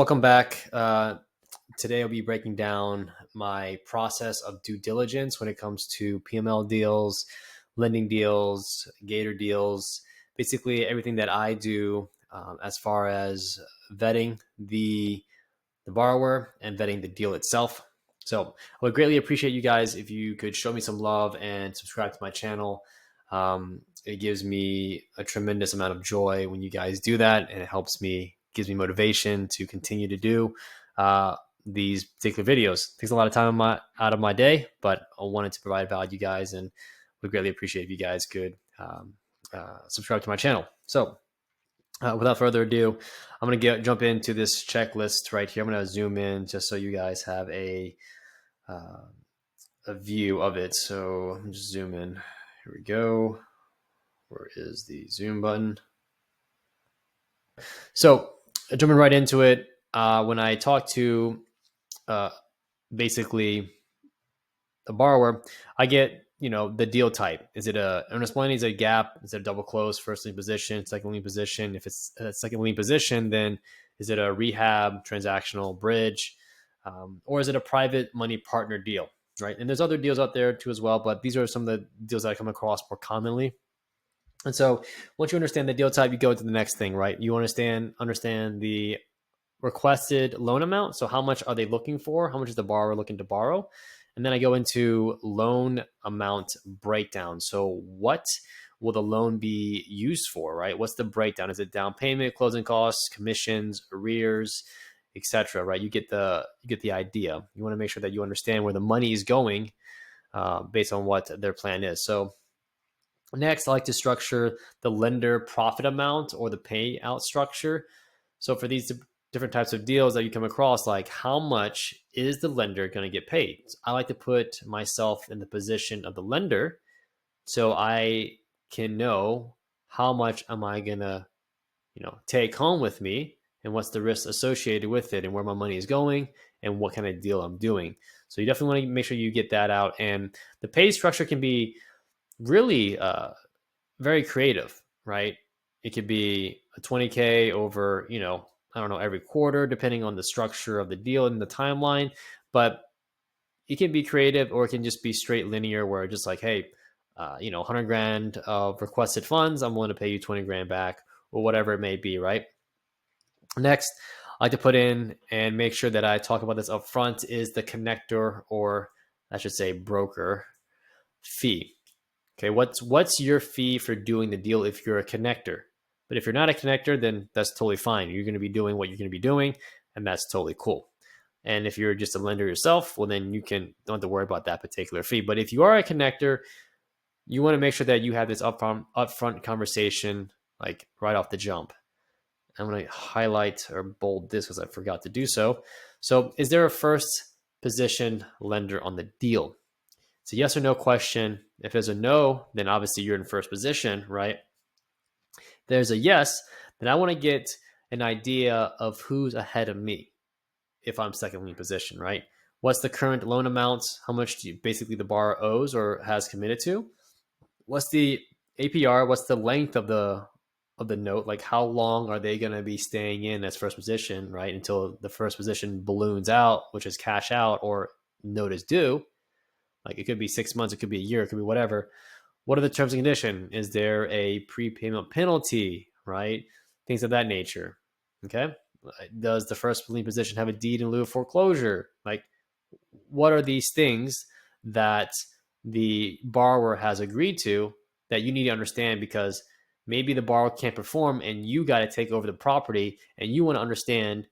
Welcome back. Today I'll be breaking down my process of due diligence when it comes to PML deals, lending deals, Gator deals, basically everything that I do as far as vetting the borrower and vetting the deal itself. So I would greatly appreciate you guys if you could show me some love and subscribe to my channel. It gives me a tremendous amount of joy when you guys do that, and it helps me, gives me motivation to continue to do these particular videos. It takes a lot of time out of my day, but I wanted to provide value to you guys, and would greatly appreciate if you guys could subscribe to my channel. So without further ado, I'm going to jump into this checklist right here. I'm going to zoom in just so you guys have a view of it. So I'm just zoom in. Here we go. Where is the zoom button? So jumping right into it, when I talk to basically the borrower, I get the deal type. Is it a earnest money? Is it a gap? Is it a double close, first lien position, second lien position? If it's a second lien position, then is it a rehab, transactional, bridge, or is it a private money partner deal? Right. And there's other deals out there too as well, but these are some of the deals that I come across more commonly. And so once you understand the deal type, you go to the next thing, right? You understand the requested loan amount. So how much are they looking for? How much is the borrower looking to borrow? And then I go into loan amount breakdown. So what will the loan be used for, right? What's the breakdown? Is it down payment, closing costs, commissions, arrears, etc. Right? You get the idea. You want to make sure that you understand where the money is going based on what their plan is. So next, I like to structure the lender profit amount or the payout structure. So for these different types of deals that you come across, like how much is the lender going to get paid? I like to put myself in the position of the lender so I can know how much am I going to, take home with me, and what's the risk associated with it, and where my money is going, and what kind of deal I'm doing. So you definitely want to make sure you get that out. And the pay structure can be really very creative, right? It could be a 20K over, I don't know, every quarter, depending on the structure of the deal and the timeline. But it can be creative, or it can just be straight linear, where just like, hey, 100 grand of requested funds, I'm willing to pay you 20 grand back, or whatever it may be, right? Next, I like to put in and make sure that I talk about this up front is the connector, or I should say broker fee. Okay, what's your fee for doing the deal if you're a connector? But if you're not a connector, then that's totally fine. You're going to be doing what you're going to be doing, and that's totally cool. And if you're just a lender yourself, well, then you don't have to worry about that particular fee. But if you are a connector, you want to make sure that you have this upfront conversation, like right off the jump. I'm going to highlight or bold this because I forgot to do so. So is there a first position lender on the deal? It's a yes or no question. If there's a no, then obviously you're in first position, right? If there's a yes, then I want to get an idea of who's ahead of me if I'm second lien position, right? What's the current loan amount? How much basically the borrower owes or has committed to? What's the APR? What's the length of the note? Like how long are they going to be staying in as first position, right? Until the first position balloons out, which is cash out or note is due. Like it could be 6 months, it could be a year, it could be whatever. What are the terms and conditions? Is there a prepayment penalty, right? Things of that nature. Okay. Does the first lien position have a deed in lieu of foreclosure? Like, what are these things that the borrower has agreed to that you need to understand? Because maybe the borrower can't perform and you got to take over the property, and you want to understand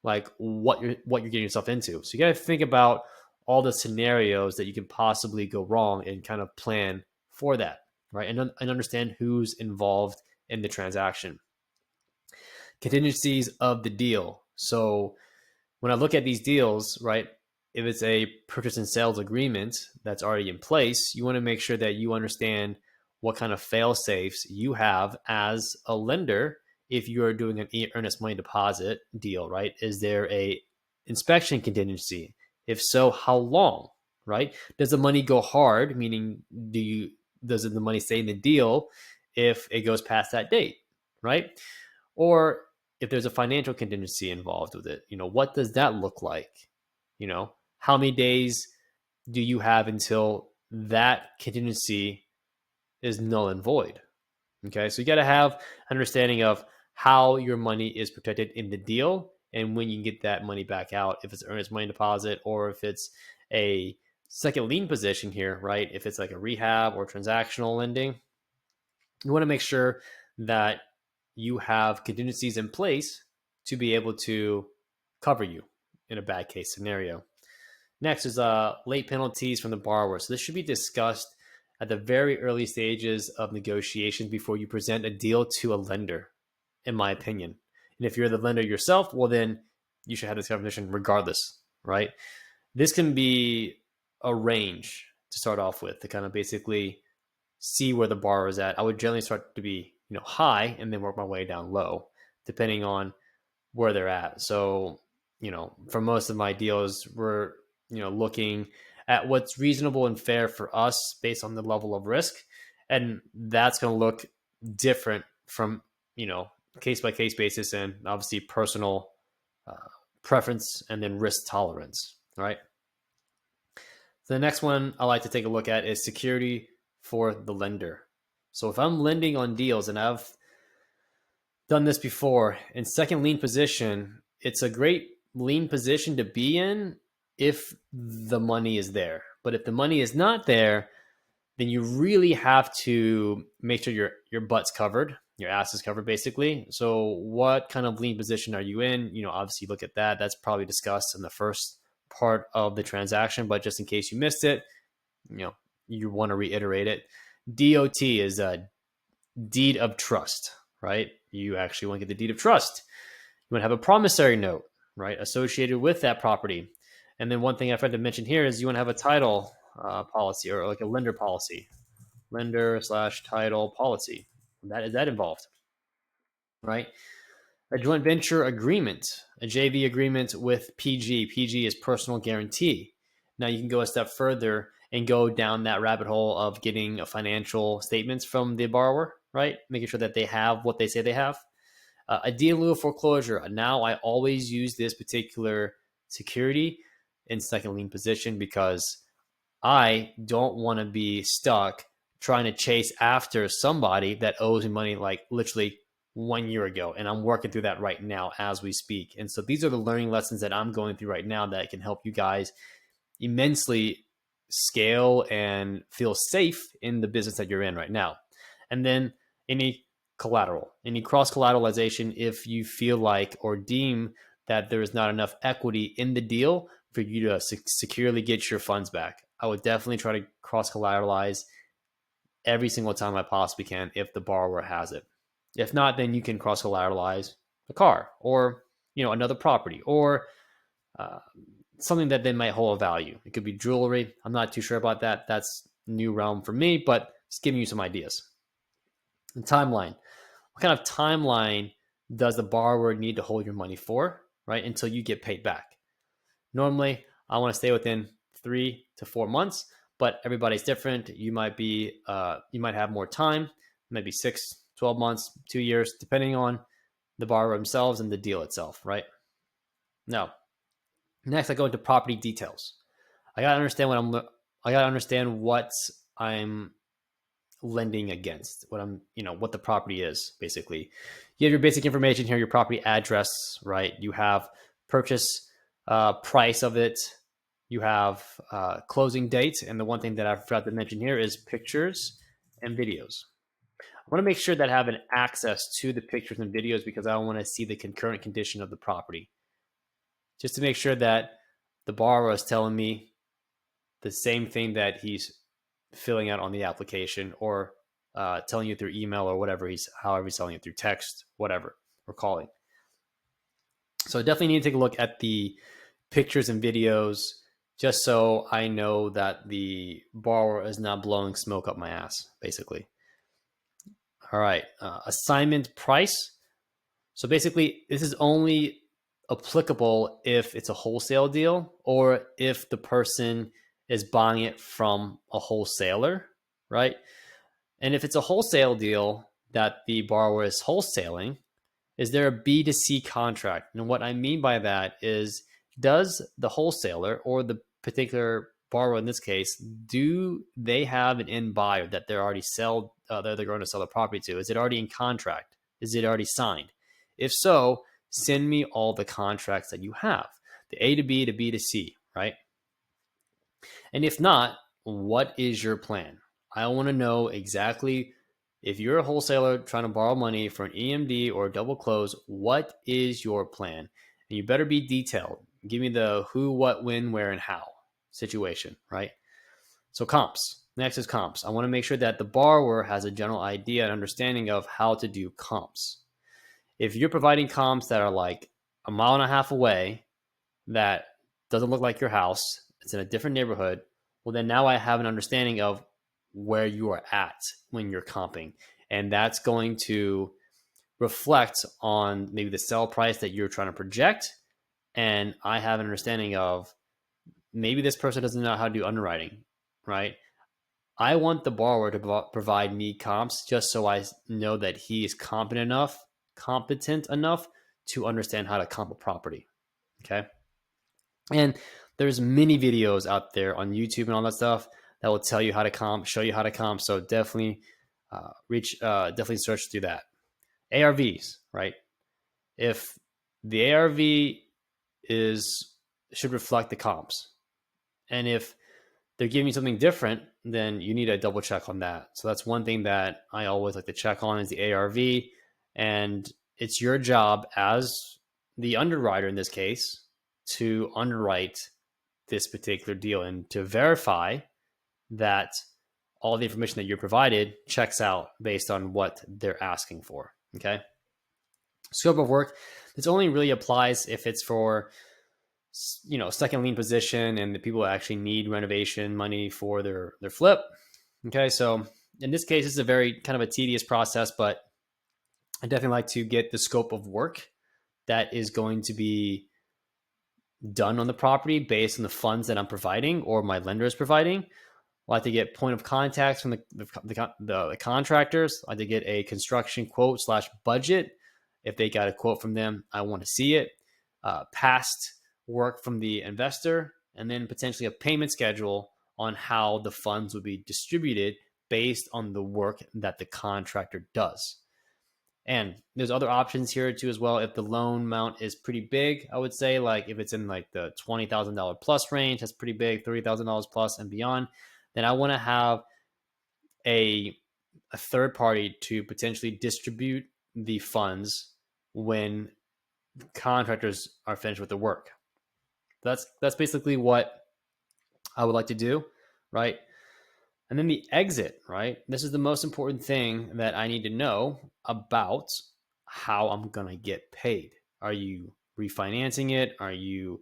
like what you're getting yourself into. So you got to think about all the scenarios that you can possibly go wrong and kind of plan for that, right? And understand who's involved in the transaction. Contingencies of the deal. So when I look at these deals, right, if it's a purchase and sales agreement that's already in place, you want to make sure that you understand what kind of fail safes you have as a lender if you are doing an earnest money deposit deal, right? Is there a inspection contingency? If so, how long, right? Does the money go hard? Meaning, does the money stay in the deal if it goes past that date, right? Or if there's a financial contingency involved with it, what does that look like? How many days do you have until that contingency is null and void? Okay, so you got to have understanding of how your money is protected in the deal and when you can get that money back out, if it's earnest money deposit or if it's a second lien position here, right? If it's like a rehab or transactional lending, you want to make sure that you have contingencies in place to be able to cover you in a bad case scenario. Next is late penalties from the borrower. So this should be discussed at the very early stages of negotiations before you present a deal to a lender, in my opinion. And if you're the lender yourself, well, then you should have this conversation regardless, right? This can be a range to start off with to kind of basically see where the borrower is at. I would generally start to be, high and then work my way down low, depending on where they're at. So, for most of my deals, we're, looking at what's reasonable and fair for us based on the level of risk. And that's going to look different from, case by case basis and obviously personal preference and then risk tolerance. All right. So the next one I like to take a look at is security for the lender. So if I'm lending on deals, and I've done this before, in second lien position, it's a great lien position to be in if the money is there. But if the money is not there, then you really have to make sure your butt's covered, your ass is covered, basically. So what kind of lien position are you in? Obviously look at that. That's probably discussed in the first part of the transaction, but just in case you missed it, you want to reiterate it. DOT is a deed of trust, right? You actually want to get the deed of trust. You want to have a promissory note, right, associated with that property. And then one thing I forgot to mention here is you want to have a title policy or like a lender policy, lender/title policy. That is that involved, right? A joint venture agreement, a JV agreement with PG. PG is personal guarantee. Now you can go a step further and go down that rabbit hole of getting financial statements from the borrower, right? Making sure that they have what they say they have. A deed in lieu of foreclosure. Now I always use this particular security in second lien position because I don't want to be stuck trying to chase after somebody that owes me money like literally 1 year ago. And I'm working through that right now as we speak. And so these are the learning lessons that I'm going through right now that can help you guys immensely scale and feel safe in the business that you're in right now. And then any collateral, any cross collateralization, if you feel like or deem that there is not enough equity in the deal for you to securely get your funds back. I would definitely try to cross collateralize every single time I possibly can if the borrower has it. If not, then you can cross collateralize a car or another property or something that they might hold a value. It could be jewelry. I'm not too sure about that. That's new realm for me, but just giving you some ideas. And timeline. What kind of timeline does the borrower need to hold your money for, right? Until you get paid back. Normally, I want to stay within 3 to 4 months, but everybody's different. You might have more time, maybe 6, 12 months, 2 years, depending on the borrower themselves and the deal itself, right? Now, next I go into property details. I gotta understand what I'm lending against, what the property is, basically. You have your basic information here, your property address, right? You have purchase price of it. You have closing date. And the one thing that I forgot to mention here is pictures and videos. I want to make sure that I have an access to the pictures and videos because I want to see the concurrent condition of the property. Just to make sure that the borrower is telling me the same thing that he's filling out on the application or telling you through email or however he's telling you through text, whatever, or calling. So I definitely need to take a look at the pictures and videos just so I know that the borrower is not blowing smoke up my ass, basically. All right, assignment price. So basically, this is only applicable if it's a wholesale deal or if the person is buying it from a wholesaler, right? And if it's a wholesale deal that the borrower is wholesaling, is there a B2C contract? And what I mean by that is, does the wholesaler or the particular borrower in this case, do they have an end buyer that they're already that they're going to sell the property to? Is it already in contract? Is it already signed? If so, send me all the contracts that you have, the A to B to B to C, right? And if not, what is your plan? I want to know exactly, if you're a wholesaler trying to borrow money for an EMD or a double close, what is your plan? And you better be detailed. Give me the who, what, when, where, and how situation, right? So comps. Next is comps. I want to make sure that the borrower has a general idea and understanding of how to do comps. If you're providing comps that are like a mile and a half away, that doesn't look like your house, it's in a different neighborhood, well, then now I have an understanding of where you are at when you're comping. And that's going to reflect on maybe the sell price that you're trying to project. And I have an understanding of, maybe this person doesn't know how to do underwriting, right? I want the borrower to provide me comps just so I know that he is competent enough to understand how to comp a property. Okay. And there's many videos out there on YouTube and all that stuff that will tell you how to comp, show you how to comp. So definitely definitely search through that. ARVs, right? If the ARV should reflect the comps, and if they're giving you something different, then you need to double check on that. So that's one thing that I always like to check on, is the ARV. And it's your job as the underwriter in this case to underwrite this particular deal and to verify that all the information that you're provided checks out based on what they're asking for. Okay. Scope of work, this only really applies if it's for, second lien position and the people actually need renovation money for their flip. Okay. So in this case, it's a very kind of a tedious process, but I definitely like to get the scope of work that is going to be done on the property based on the funds that I'm providing or my lender is providing. I like to get point of contacts from the contractors. I like to get a construction quote / budget. If they got a quote from them, I want to see it. Past work from the investor, and then potentially a payment schedule on how the funds would be distributed based on the work that the contractor does. And there's other options here too as well. If the loan amount is pretty big, I would say, like if it's in like the $20,000 plus range, that's pretty big, $30,000 plus and beyond, then I want to have a third party to potentially distribute the funds when contractors are finished with the work. That's basically what I would like to do, right? And then the exit, right? This is the most important thing that I need to know about how I'm going to get paid. Are you refinancing it? Are you,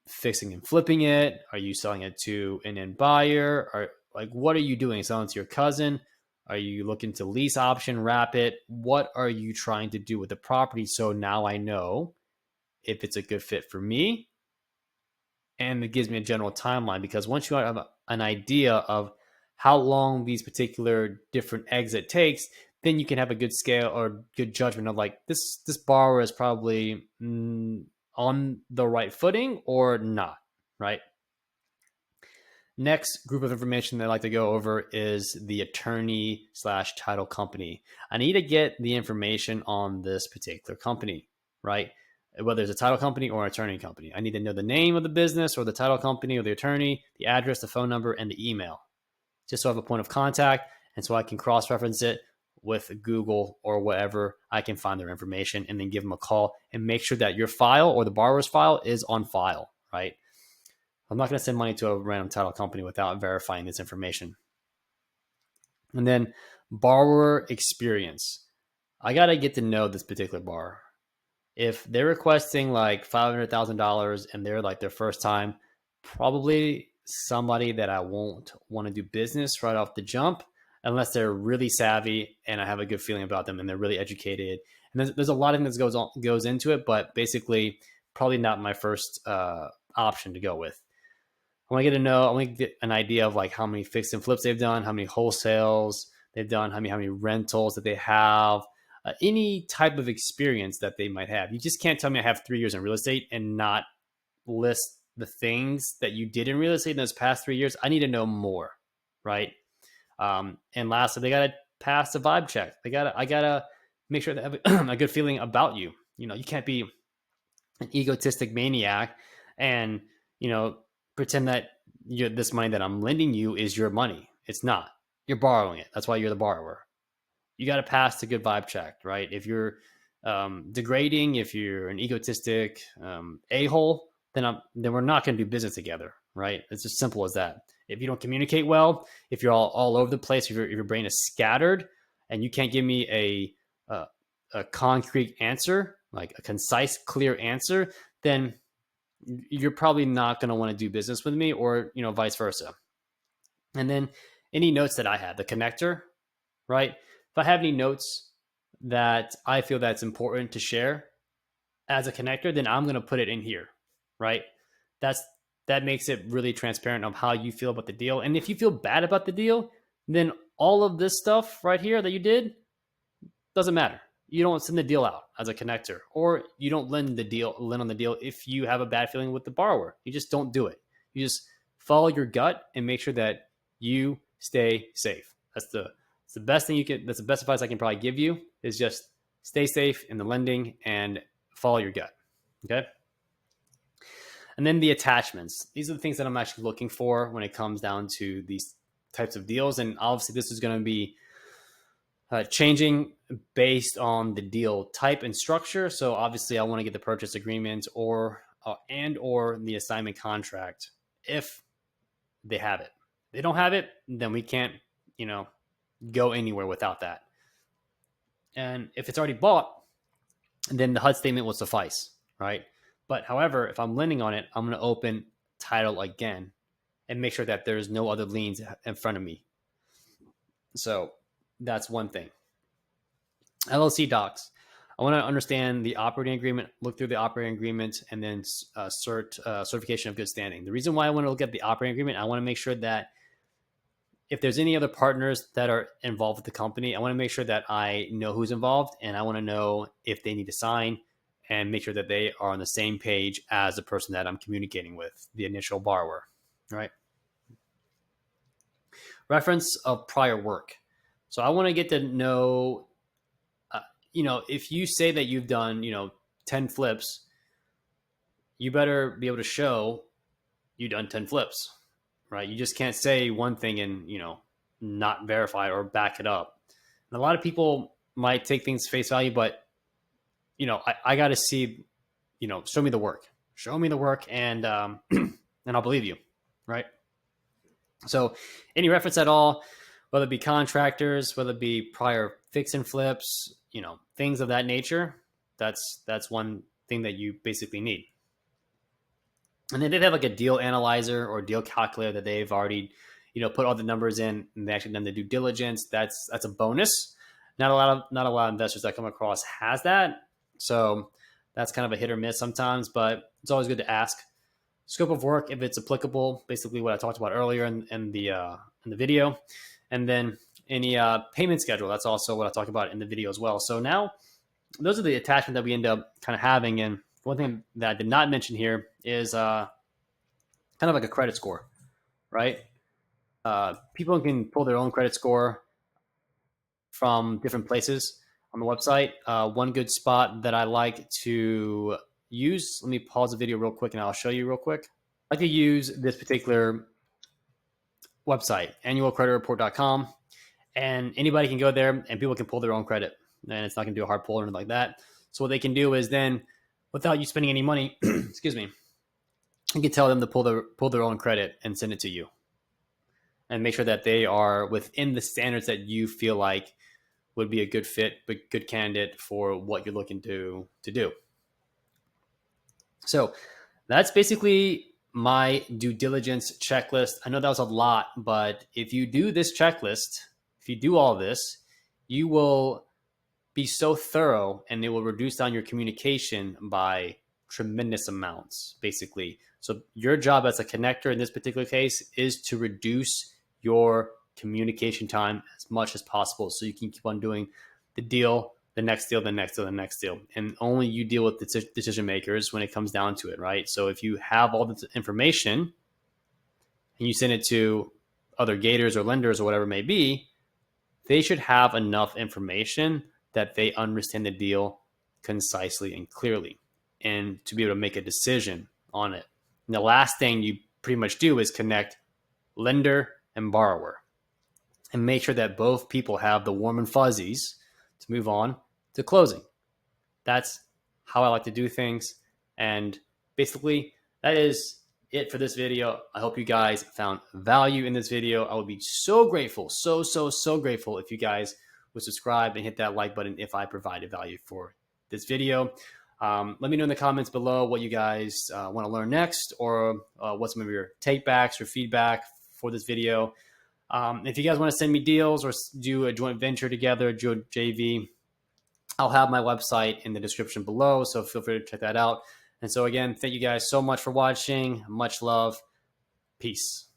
fixing and flipping it? Are you selling it to an end buyer? Or like, what are you doing? Selling it to your cousin? Are you looking to lease option, wrap it? What are you trying to do with the property? So now I know if it's a good fit for me, and it gives me a general timeline, because once you have an idea of how long these particular different exit takes, then you can have a good scale or good judgment of like, this borrower is probably on the right footing or not, right? Next group of information that I like to go over is the attorney / title company. I need to get the information on this particular company, right? Whether it's a title company or an attorney company. I need to know the name of the business or the title company or the attorney, the address, the phone number, and the email, just so I have a point of contact and so I can cross-reference it with Google or whatever. I can find their information and then give them a call and make sure that your file or the borrower's file is on file, right? I'm not going to send money to a random title company without verifying this information. And then borrower experience. I got to get to know this particular borrower. If they're requesting like $500,000 and they're like their first time, probably somebody that I won't want to do business right off the jump, unless they're really savvy and I have a good feeling about them and they're really educated. And there's a lot of things that goes into it, but basically probably not my first option to go with. I want to get an idea of like how many fix and flips they've done, how many wholesales they've done, how many rentals that they have. any type of experience that they might have. You just can't tell me I have 3 years in real estate and not list the things that you did in real estate in those past 3 years. I need to know more, right? And lastly, they got to pass the vibe check. I gotta make sure they have a good feeling about you. You can't be an egotistic maniac and pretend that this money that I'm lending you is your money. It's not. You're borrowing it. That's why you're the borrower. You got to pass the good vibe check, right? If you're degrading, if you're an egotistic a-hole, then we're not going to do business together, right? It's as simple as that. If you don't communicate well, if you're all over the place, if your brain is scattered, and you can't give me a concrete answer, like a concise, clear answer, then you're probably not going to want to do business with me, or vice versa. And then any notes that I have, the connector, right? If I have any notes that I feel that's important to share as a connector, then I'm going to put it in here, right? That makes it really transparent of how you feel about the deal. And if you feel bad about the deal, then all of this stuff right here that you did doesn't matter. You don't send the deal out as a connector, or you don't lend on the deal if you have a bad feeling with the borrower. You just don't do it. You just follow your gut and make sure that you stay safe. That's the best thing you can. That's the best advice I can probably give you, is just stay safe in the lending and follow your gut. Okay. And then the attachments. These are the things that I'm actually looking for when it comes down to these types of deals. And obviously this is going to be changing based on the deal type and structure. So obviously I want to get the purchase agreement or the assignment contract if they have it. If they don't have it, then we can't, go anywhere without that. And if it's already bought, then the HUD statement will suffice, right? But however, if I'm lending on it, I'm going to open title again and make sure that there's no other liens in front of me. So that's one thing. LLC docs. I want to understand the operating agreement, look through the operating agreement, and then certification of good standing. The reason why I want to look at the operating agreement, I want to make sure that if there's any other partners that are involved with the company, I want to make sure that I know who's involved, and I want to know if they need to sign and make sure that they are on the same page as the person that I'm communicating with, the initial borrower, right? Reference of prior work. So I want to get to know, if you say that you've done, 10 flips, you better be able to show you've done 10 flips, right? You just can't say one thing and, not verify or back it up. And a lot of people might take things face value, but, I got to see, show me the work and I'll believe you, right? So any reference at all, whether it be contractors, whether it be prior fix and flips, things of that nature, that's one thing that you basically need. And then they have like a deal analyzer or deal calculator that they've already, put all the numbers in, and they actually done the due diligence. That's a bonus. Not a lot of investors that come across has that. So that's kind of a hit or miss sometimes, but it's always good to ask. Scope of work, if it's applicable, basically what I talked about earlier in the video. And then any payment schedule, that's also what I talked about in the video as well. So now those are the attachments that we end up kind of having. And one thing that I did not mention here is kind of like a credit score, right? People can pull their own credit score from different places on the website. One good spot that I like to use, let me pause the video real quick and I'll show you real quick. I like to use this particular website, annualcreditreport.com, and anybody can go there and people can pull their own credit, and it's not going to do a hard pull or anything like that. So what they can do is then, without you spending any money, excuse me, you can tell them to pull their own credit and send it to you, and make sure that they are within the standards that you feel like would be a good fit, but good candidate for what you're looking to do. So that's basically my due diligence checklist. I know that was a lot, but if you do this checklist, if you do all this, you will be so thorough and it will reduce down your communication by tremendous amounts, basically. So your job as a connector in this particular case is to reduce your communication time as much as possible so you can keep on doing the deal the next deal, the next deal, the next deal. And only you deal with the decision makers when it comes down to it, right? So if you have all the information and you send it to other gators or lenders or whatever it may be, they should have enough information that they understand the deal concisely and clearly and to be able to make a decision on it. And the last thing you pretty much do is connect lender and borrower and make sure that both people have the warm and fuzzies to move on to closing. That's how I like to do things. And basically, that is it for this video. I hope you guys found value in this video. I would be so grateful, so grateful if you guys would subscribe and hit that like button if I provided value for this video. Let me know in the comments below what you guys want to learn next, or what some of your takebacks or feedback for this video. If you guys want to send me deals or do a joint venture together, JV, I'll have my website in the description below, so feel free to check that out. And so again, thank you guys so much for watching. Much love. Peace.